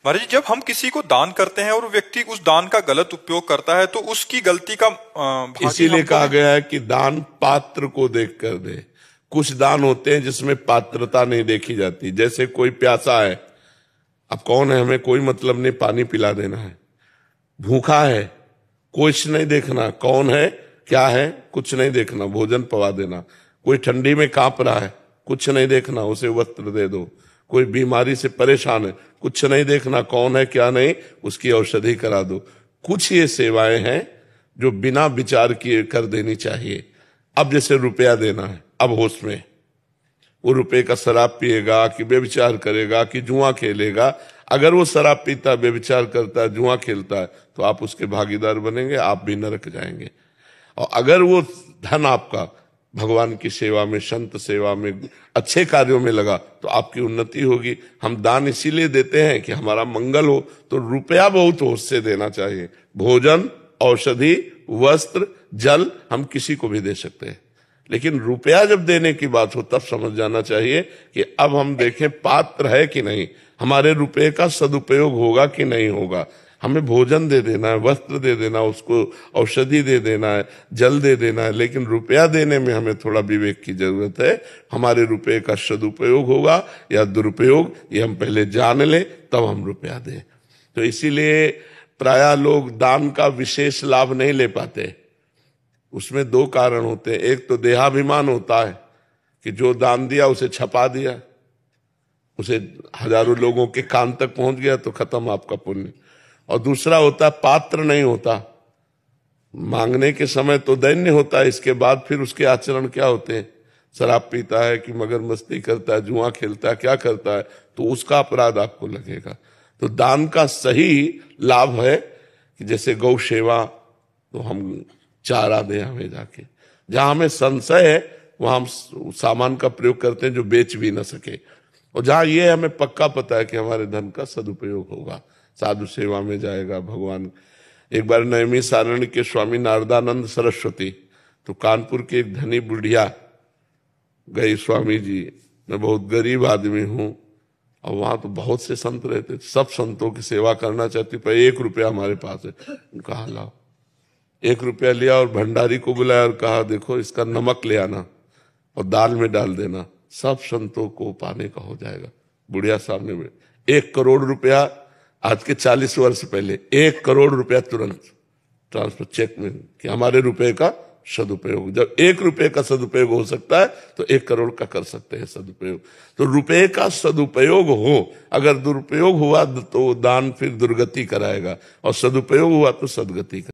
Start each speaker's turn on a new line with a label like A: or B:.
A: महाराज जी, जब हम किसी को दान करते हैं और वो व्यक्ति उस दान का गलत उपयोग करता है तो उसकी गलती का
B: इसीलिए कहा गया है कि दान पात्र को देख कर दे। कुछ दान होते हैं जिसमें पात्रता नहीं देखी जाती, जैसे कोई प्यासा है, अब कौन है, हमें कोई मतलब नहीं, पानी पिला देना है। भूखा है, कुछ नहीं देखना कौन है क्या है, कुछ नहीं देखना, भोजन पवा देना। कोई ठंडी में कांप रहा है, कुछ नहीं देखना, उसे वस्त्र दे दो। कोई बीमारी से परेशान है, कुछ नहीं देखना कौन है क्या नहीं, उसकी औषधि करा दो। कुछ ये सेवाएं हैं जो बिना विचार किए कर देनी चाहिए। अब जैसे रुपया देना है, अब होश में, वो रुपए का शराब पिएगा कि व्यभिचार करेगा कि जुआ खेलेगा। अगर वो शराब पीता, व्यभिचार करता है, जुआ खेलता है, तो आप उसके भागीदार बनेंगे, आप भी नरक जाएंगे। और अगर वो धन आपका भगवान की सेवा में, संत सेवा में, अच्छे कार्यों में लगा, तो आपकी उन्नति होगी। हम दान इसीलिए देते हैं कि हमारा मंगल हो, तो रुपया बहुत होश से देना चाहिए। भोजन, औषधि, वस्त्र, जल हम किसी को भी दे सकते हैं, लेकिन रुपया जब देने की बात हो तब समझ जाना चाहिए कि अब हम देखें पात्र है कि नहीं, हमारे रुपये का सदुपयोग होगा कि नहीं होगा। हमें भोजन दे देना है, वस्त्र दे देना, उसको औषधि दे देना है, जल दे देना है, लेकिन रुपया देने में हमें थोड़ा विवेक की जरूरत है। हमारे रुपये का सदुपयोग होगा या दुरुपयोग, ये हम पहले जान लें, तब हम रुपया दें। तो इसीलिए प्रायः लोग दान का विशेष लाभ नहीं ले पाते। उसमें दो कारण होते हैं। एक तो देहाभिमान होता है कि जो दान दिया उसे छपा दिया, उसे हजारों लोगों के कान तक पहुंच गया तो खत्म आपका पुण्य। और दूसरा होता है पात्र नहीं होता, मांगने के समय तो दैन्य होता है, इसके बाद फिर उसके आचरण क्या होते हैं, शराब पीता है कि मगर मस्ती करता है, जुआ खेलता है, क्या करता है, तो उसका अपराध आपको लगेगा। तो दान का सही लाभ है कि जैसे गौ सेवा, तो हम चारा दें हमें जाके, जहां हमें संशय है वहां हम सामान का प्रयोग करते हैं जो बेच भी न सके, और जहां ये हमें पक्का पता है कि हमारे धन का सदुपयोग होगा, साधु सेवा में जाएगा भगवान। एक बार नैमी सारण्य के स्वामी नारदानंद सरस्वती, तो कानपुर की एक धनी बुढ़िया गई, स्वामी जी मैं बहुत गरीब आदमी हूं, और वहां तो बहुत से संत रहते, सब संतों की सेवा करना चाहती, पर 1 रुपया हमारे पास है। कहा लाओ, 1 रुपया लिया और भंडारी को बुलाया और कहा देखो इसका नमक ले आना और दाल में डाल देना, सब संतों को पाने का हो जाएगा। बुढ़िया सामने में 1 करोड़ रुपया, आज के 40 वर्ष पहले 1 करोड़ रुपया तुरंत ट्रांसफर चेक में, कि हमारे रुपए का सदुपयोग। जब 1 रुपये का सदुपयोग हो सकता है तो 1 करोड़ का कर सकते हैं सदुपयोग। तो रुपये का सदुपयोग हो, अगर दुरुपयोग हुआ तो दान फिर दुर्गति कराएगा, और सदुपयोग हुआ तो सदगति कराएगा।